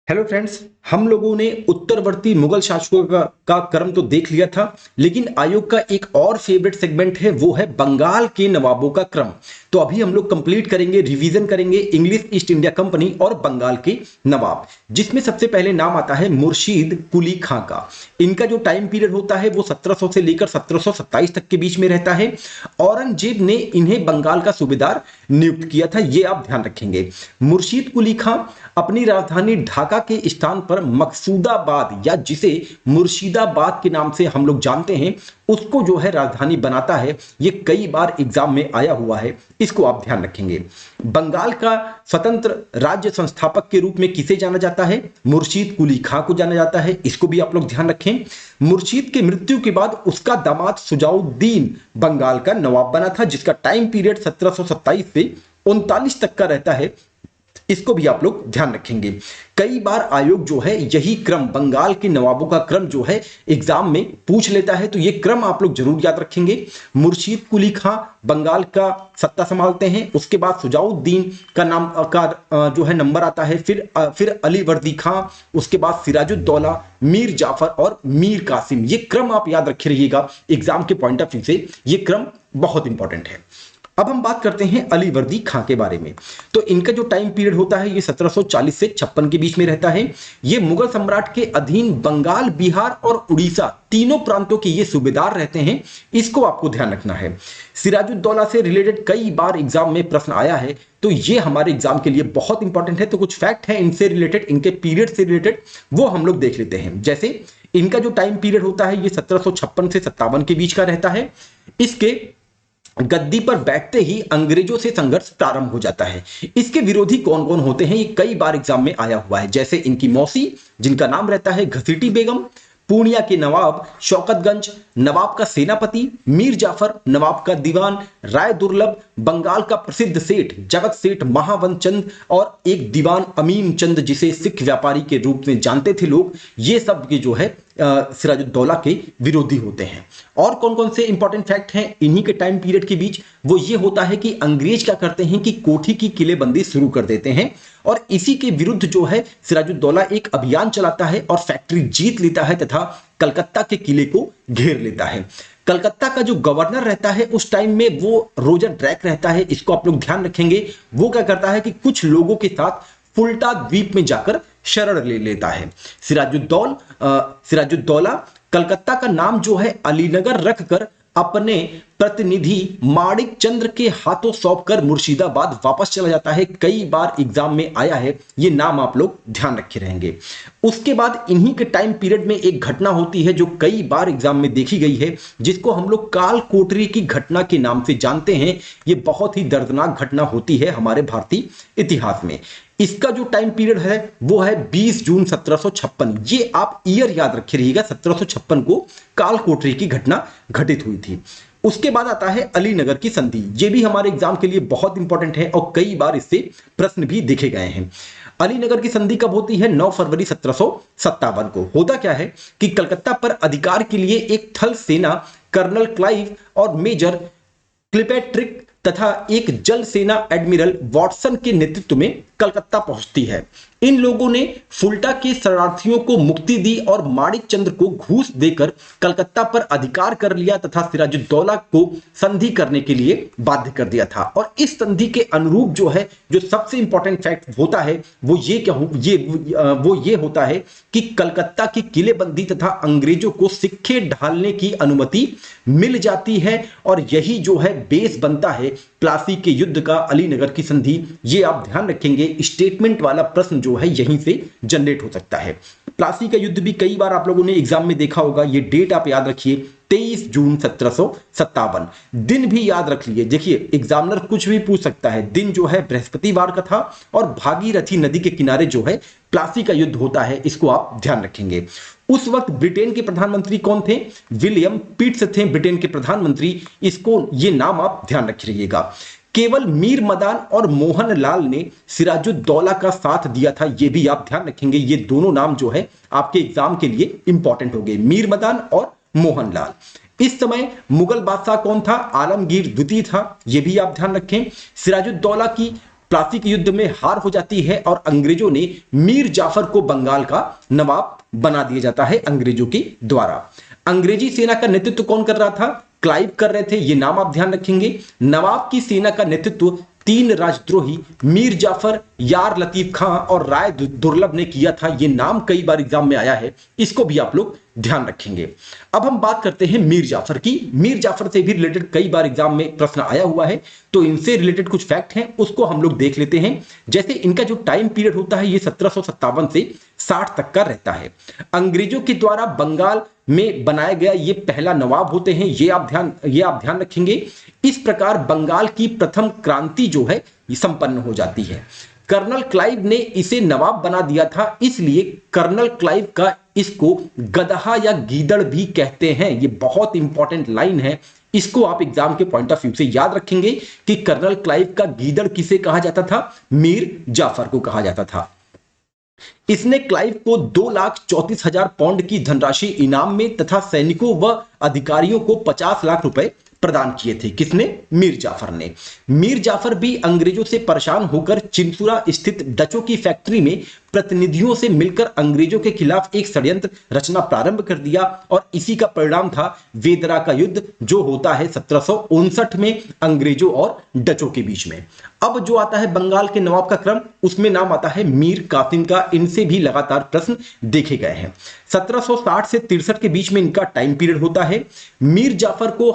Hello friends, हम लोगों ने उत्तरवर्ती मुगल शासकों का क्रम तो देख लिया था। लेकिन आयोग का एक और फेवरेट सेगमेंट है, वो है बंगाल के नवाबों का क्रम। तो अभी हम लोग कंप्लीट करेंगे, रिवीजन करेंगे इंग्लिश ईस्ट इंडिया कंपनी और बंगाल के नवाब, जिसमें सबसे पहले नाम आता है मुर्शीद कुली खां का। इनका जो टाइम पीरियड होता है वो 1700 से लेकर 1727 तक के बीच में रहता है। औरंगजेब ने इन्हें बंगाल का सूबेदार नियुक्त किया था, ये आप ध्यान रखेंगे। मुर्शीद कुली खां अपनी राजधानी ढाका के स्थान पर मकसूदाबाद, या जिसे मुर्शिदाबाद के नाम से हम लोग जानते हैं, उसको जो है राजधानी बनाता है। ये कई बार एग्जाम में आया हुआ है, इसको आप ध्यान रखेंगे। बंगाल का स्वतंत्र राज्य संस्थापक के रूप में किसे जाना जाता है? मुर्शीद कुली खां को जाना जाता है, इसको भी आप लोग ध्यान रखें। मुर्शीद की मृत्यु के बाद उसका दामाद सुजाउद्दीन बंगाल का नवाब बना था, जिसका टाइम पीरियड 1727 से 39 तक का रहता है, इसको भी आप लोग ध्यान रखेंगे। कई बार आयोग जो है यही क्रम, बंगाल के नवाबों का क्रम जो है एग्जाम में पूछ लेता है, तो ये क्रम आप लोग जरूर याद रखेंगे। मुर्शीद कुली खां बंगाल का सत्ता संभालते हैं, उसके बाद सुजाउद्दीन का नाम का जो है नंबर आता है, फिर अली वर्दी खां, उसके बाद सिराजुद्दौला, मीर जाफर और मीर कासिम। ये क्रम आप याद रखे रहिएगा, एग्जाम के पॉइंट ऑफ व्यू से ये क्रम बहुत इंपॉर्टेंट है। अब हम बात करते हैं अली वर्दी खां के बारे में। तो इनका जो टाइम पीरियड होता है ये 1740 से 56 के बीच में रहता है। ये मुगल सम्राट के अधीन बंगाल, बिहार और उड़ीसा तीनों प्रांतों के ये सूबेदार रहते हैं, इसको आपको ध्यान रखना है। सिराजुद्दौला से रिलेटेड कई बार एग्जाम में प्रश्न आया है, तो ये हमारे एग्जाम के लिए बहुत इंपॉर्टेंट है। तो कुछ फैक्ट है इनसे रिलेटेड, इनके पीरियड से रिलेटेड, वो हम लोग देख लेते हैं। जैसे इनका जो टाइम पीरियड होता है ये 1756 से 57 के बीच का रहता है। इसके गद्दी पर बैठते ही अंग्रेजों से संघर्ष प्रारंभ हो जाता है। इसके विरोधी कौन कौन होते हैं, ये कई बार एग्जाम में आया हुआ है। जैसे इनकी मौसी, जिनका नाम रहता है घसीटी बेगम, पूर्णिया के नवाब शौकतगंज, नवाब का सेनापति मीर जाफर, नवाब का दीवान राय दुर्लभ, बंगाल का प्रसिद्ध सेठ जगत सेठ महावंत चंद, और एक दीवान अमीन चंद, जिसे सिख व्यापारी के रूप में जानते थे लोग। ये सब के जो है सिराजुद्दौला के विरोधी होते हैं। और कौन कौन से इंपॉर्टेंट फैक्ट हैं इन्हीं के टाइम पीरियड के बीच, वो ये होता है कि अंग्रेज क्या करते हैं कि कोठी की किलेबंदी शुरू कर देते हैं, और इसी के विरुद्ध जो है सिराजुद्दौला एक अभियान चलाता है और फैक्ट्री जीत लेता है तथा कलकत्ता के किले को घेर लेता है। कलकत्ता का जो गवर्नर रहता है उस टाइम में वो रोजर ड्रैक रहता है, इसको आप लोग ध्यान रखेंगे। वो क्या करता है कि कुछ लोगों के साथ फुल्टा द्वीप में जाकर शरण ले लेता है। सिराजुद्दौला कलकत्ता का नाम जो है अलीनगर रखकर अपने प्रतिनिधि माणिक चंद्र के हाथों सौंपकर मुर्शिदाबाद वापस चला जाता है। कई बार एग्जाम में आया है, ये नाम आप लोग ध्यान रखे रहेंगे। उसके बाद इन्हीं के टाइम पीरियड में एक घटना होती है जो कई बार एग्जाम में देखी गई है, जिसको हम लोग काल कोठरी की घटना के नाम से जानते हैं। ये बहुत ही दर्दनाक घटना होती है हमारे भारतीय इतिहास में। इसका जो टाइम पीरियड है वो है 20 जून 1756। ये आप ईयर याद रखे रहिएगा, 1756 को काल कोठरी की घटना घटित हुई थी। उसके बाद आता है अलीनगर की संधि। ये भी हमारे एग्जाम के लिए बहुत इंपॉर्टेंट है और कई बार इससे प्रश्न भी देखे गए हैं। अलीनगर की संधि कब होती है? 9 फरवरी 1757 को। होता क्या है कि कलकत्ता पर अधिकार के लिए एक थल सेना कर्नल क्लाइव और मेजर क्लिपेट्रिक तथा एक जल सेना एडमिरल वॉटसन के नेतृत्व में कलकत्ता पहुंचती है। इन लोगों ने फुल्टा के शरणार्थियों को मुक्ति दी और माणिक चंद्र को घूस देकर कलकत्ता पर अधिकार कर लिया तथा सिराजुद्दौला को संधि करने के लिए बाध्य कर दिया था। और इस संधि के अनुरूप जो है, जो सबसे इंपॉर्टेंट फैक्ट होता है वो ये होता है कि कलकत्ता की किलेबंदी तथा अंग्रेजों को सिक्के ढालने की अनुमति मिल जाती है, और यही जो है बेस बनता है प्लासी के युद्ध का, अलीनगर की संधि। ये आप ध्यान रखेंगे, स्टेटमेंट वाला प्रश्न जो है यहीं से जनरेट हो सकता है। प्लासी का युद्ध भी कई बार आप लोगों ने एग्जाम में देखा होगा। ये डेट आप याद रखिए, 23 जून 1757। दिन भी याद रख लिए। देखिए एग्जामिनर कुछ भी पूछ सकता है। दिन जो है बृहस्पतिवार का था और भागीरथी नदी के किनारे जो है प्लासी का युद्ध होता है, इसको आप ध्यान रखेंगे। उस वक्त ब्रिटेन के प्रधानमंत्री कौन थे? विलियम पिट्स थे ब्रिटेन के प्रधानमंत्री। इसको ये नाम आप ध्यान रखिएगा। केवल मीर मदान और मोहन लाल ने सिराजुद्दौला का साथ दिया था, ये भी आप ध्यान रखेंगे। ये दोनों नाम जो है आपके एग्जाम के लिए इंपॉर्टेंट हो गए, मीर मदान और मोहनलाल। इस समय मुगल बादशाह कौन था? आलमगीर द्वितीय था, यह भी आप ध्यान रखें। सिराजुद्दौला की प्लासी के युद्ध में हार हो जाती है और अंग्रेजों ने मीर जाफर को बंगाल का नवाब बना दिया जाता है अंग्रेजों के द्वारा। अंग्रेजी सेना का नेतृत्व कौन कर रहा था? क्लाइव कर रहे थे, ये नाम आप ध्यान रखेंगे। नवाब की सेना का नेतृत्व तीन राजद्रोही मीर जाफर, यार लतीफ खां और राय दुर्लभ ने किया था। ये नाम कई बार एग्जाम में आया है, इसको भी आप लोग ध्यान रखेंगे। अब हम बात करते हैं मीर जाफर की। मीर जाफर से भी रिलेटेड कई बार एग्जाम में प्रश्न आया हुआ है, तो इनसे रिलेटेड कुछ फैक्ट हैं, उसको हम लोग देख लेते हैं। जैसे इनका जो टाइम पीरियड होता है ये 1757 से 60 तक का रहता है। अंग्रेजों के द्वारा बंगाल में बनाया गया ये पहला नवाब होते हैं, ये आप ध्यान रखेंगे। इस प्रकार बंगाल की प्रथम क्रांति जो है ये संपन्न हो जाती है। कर्नल क्लाइव ने इसे नवाब बना दिया था, इसलिए कर्नल क्लाइव का इसको गदहा या गीदड़ भी कहते हैं। ये बहुत इंपॉर्टेंट लाइन है, इसको आप एग्जाम के पॉइंट ऑफ व्यू से याद रखेंगे कि कर्नल क्लाइव का गीदड़ किसे कहा जाता था? मीर जाफर को कहा जाता था। इसने क्लाइव को 2,34,000 पाउंड की धनराशि इनाम में तथा सैनिकों व अधिकारियों को 50 लाख रुपए प्रदान किए थे। किसने? मीर जाफर ने। मीर जाफर भी अंग्रेजों से परेशान होकर चिंसुरा स्थित डचों की फैक्ट्री में प्रतिनिधियों से मिलकर अंग्रेजों के खिलाफ एक षड्यंत्र रचना प्रारंभ कर दिया और इसी का परिणाम था वेदरा का युद्ध, जो होता है 1759 में अंग्रेजों और डचों के बीच में। अब जो आता है बंगाल के नवाब का क्रम, उसमें नाम आता है मीर कासिम का। इनसे भी लगातार प्रश्न देखे गए हैं। 1760 से 63 के बीच में इनका टाइम पीरियड होता है। मीर जाफर को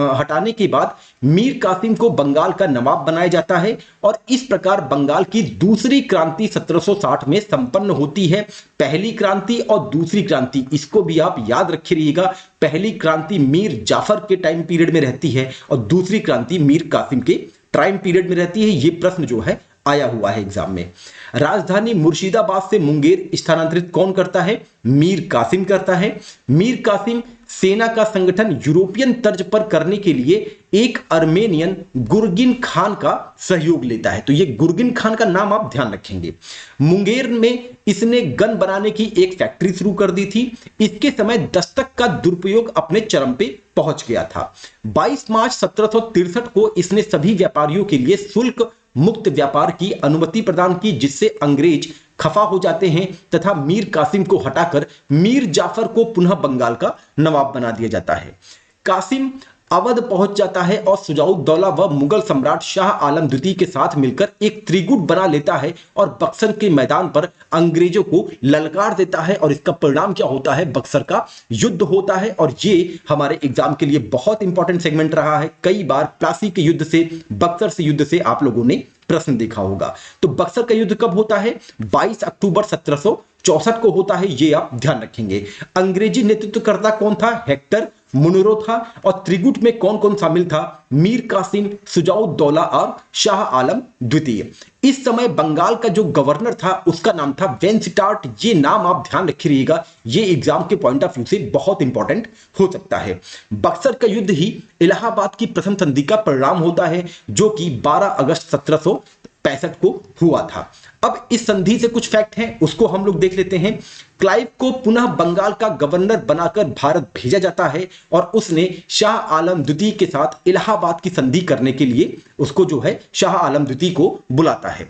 हटाने के बाद मीर कासिम को बंगाल का नवाब बनाया जाता है और इस प्रकार बंगाल की दूसरी क्रांति 1760 में संपन्न होती है। पहली क्रांति और दूसरी क्रांति, इसको भी आप याद रखे रहिएगा। पहली क्रांति मीर जाफर के टाइम पीरियड में रहती है और दूसरी क्रांति मीर कासिम के टाइम पीरियड में रहती है। यह प्रश्न जो है आया हुआ है एग्जाम में। राजधानी मुर्शिदाबाद से मुंगेर स्थानांतरित कौन करता है? मीर कासिम करता है। मीर कासिम सेना का संगठन यूरोपियन तर्ज पर करने के लिए एक अर्मेनियन गुर्गिन खान का सहयोग लेता है। तो ये गुर्गिन खान का नाम आप ध्यान रखेंगे। मुंगेर में इसने गन बनाने की एक फैक्ट्री शुरू कर दी थी। इसके समय दस्तक का दुरुपयोग अपने चरम पे पहुंच गया था। 22 मार्च 1763 को इसने सभी व्यापारियों के लिए शुल्क मुक्त व्यापार की अनुमति प्रदान की, जिससे अंग्रेज खफा हो जाते हैं तथा मीर कासिम को हटाकर मीर जाफर को पुनः बंगाल का नवाब बना दिया जाता है। कासिम अवध पहुंच जाता है और सुजाउद्दौला व मुगल सम्राट शाह आलम द्वितीय के साथ मिलकर एक त्रिगुट बना लेता है और बक्सर के मैदान पर अंग्रेजों को ललकार देता है और इसका परिणाम क्या होता है? बक्सर का युद्ध होता है। और ये हमारे एग्जाम के लिए बहुत इंपॉर्टेंट सेगमेंट रहा है। कई बार प्लासी के युद्ध से, बक्सर से युद्ध से आप लोगों ने प्रश्न देखा होगा। तो बक्सर का युद्ध कब होता है? 22 अक्टूबर 1764 को होता है, ये आप ध्यान रखेंगे। अंग्रेजी नेतृत्वकर्ता कौन था? हेक्टर मुनरो था। और त्रिगुट में कौन कौन शामिल था? मीर कासिम, सुजाउद्दौला और शाह आलम द्वितीय। इस समय बंगाल का जो गवर्नर था उसका नाम था वेंसटार्ट। ये नाम आप ध्यान रखिएगा, ये एग्जाम के पॉइंट ऑफ व्यू से बहुत इंपॉर्टेंट हो सकता है। बक्सर का युद्ध ही इलाहाबाद की प्रथम संधि का परिणाम होता है, जो कि 12 अगस्त 1765 को हुआ था। अब इस संधि से कुछ फैक्ट हैं, उसको हम लोग देख लेते हैं। क्लाइव को पुनः बंगाल का गवर्नर बनाकर भारत भेजा जाता है और उसने शाह आलम द्वितीय के साथ इलाहाबाद की संधि करने के लिए उसको जो है शाह आलम द्वितीय को बुलाता है।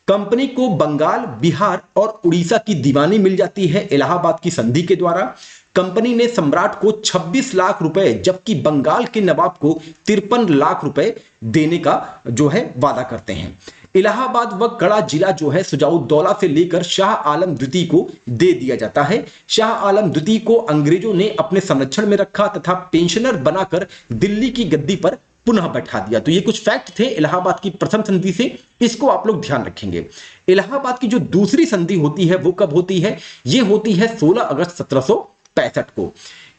कंपनी को बंगाल, बिहार और उड़ीसा की दीवानी मिल जाती है इलाहाबाद की संधि के द्वारा। कंपनी ने सम्राट को 26 लाख रुपए, जबकि बंगाल के नवाब को 53 लाख रुपए देने का जो है वादा करते हैं। इलाहाबाद व कड़ा जिला जो है सुजाउद्दौला से लेकर शाह आलम द्वितीय को दे दिया जाता है। शाह आलम द्वितीय को अंग्रेजों ने अपने संरक्षण में रखा तथा पेंशनर बनाकर दिल्ली की गद्दी पर पुनः बैठा दिया। तो ये कुछ फैक्ट थे इलाहाबाद की प्रथम संधि से, इसको आप लोग ध्यान रखेंगे। इलाहाबाद की जो दूसरी संधि होती है वो कब होती है? ये होती है 16 अगस्त 1765 को।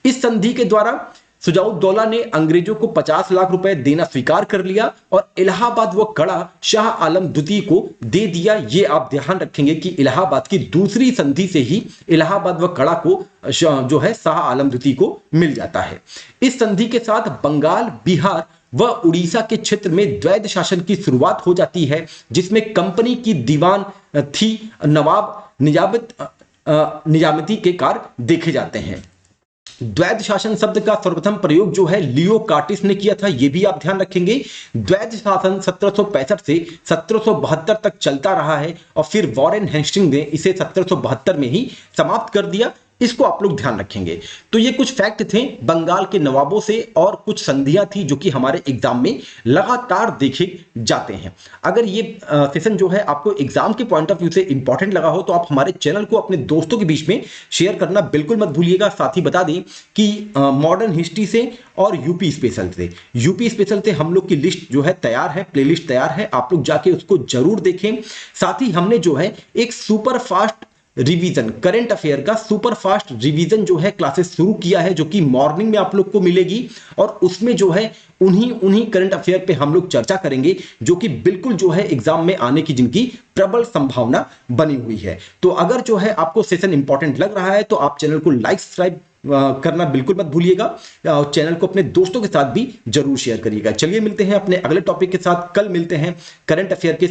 इस संधि के द्वारा सुजाउद्दौला ने अंग्रेजों को 50 लाख रुपए देना स्वीकार कर लिया और इलाहाबाद व कड़ा शाह आलम द्वितीय को दे दिया। ये आप ध्यान रखेंगे कि इलाहाबाद की दूसरी संधि से ही इलाहाबाद व कड़ा को जो है शाह आलम द्वितीय को मिल जाता है। इस संधि के साथ बंगाल, बिहार व उड़ीसा के क्षेत्र में द्वैध शासन की शुरुआत हो जाती है, जिसमें कंपनी की दीवान थी, नवाब निजामती के कार्य देखे जाते हैं। द्वैध शासन शब्द का सर्वप्रथम प्रयोग जो है लियो कार्टिस ने किया था, यह भी आप ध्यान रखेंगे। द्वैध शासन 1765 से 1772 तक चलता रहा है और फिर वॉरेन हेस्टिंग्स ने इसे 1772 में ही समाप्त कर दिया। इसको आप लोग ध्यान रखेंगे। तो ये कुछ फैक्ट थे बंगाल के नवाबों से और कुछ संधियां थी जो कि हमारे एग्जाम में लगातार देखे जाते हैं। अगर ये सेशन जो है आपको एग्जाम के पॉइंट ऑफ व्यू से इंपॉर्टेंट लगा हो तो आप हमारे चैनल को अपने दोस्तों के बीच में शेयर करना बिल्कुल मत भूलिएगा। साथ ही बता दें कि मॉडर्न हिस्ट्री से और यूपी स्पेशल से हम लोग की लिस्ट जो है तैयार है, प्लेलिस्ट तैयार है, आप लोग जाके उसको जरूर देखें। साथ ही हमने जो है एक super fast revision, current affair का सुपर फास्ट रिवीजन जो है क्लासेस शुरू किया है, जो कि मॉर्निंग में आप लोग को मिलेगी और उसमें जो है उन्हीं करंट अफेयर पे हम लोग चर्चा करेंगे जो कि बिल्कुल जो है एग्जाम में आने की जिनकी प्रबल संभावना बनी हुई है। तो अगर जो है आपको सेशन इंपॉर्टेंट लग रहा है तो आप चैनल को लाइक सब्सक्राइब करना बिल्कुल मत भूलिएगा और चैनल को अपने दोस्तों के साथ भी जरूर शेयर करिएगा। चलिए मिलते हैं अपने अगले टॉपिक के साथ। कल मिलते हैं करंट अफेयर के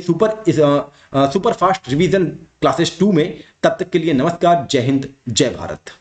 सुपर फास्ट रिवीजन क्लासेस 2 में। तब तक के लिए नमस्कार, जय हिंद, जय भारत।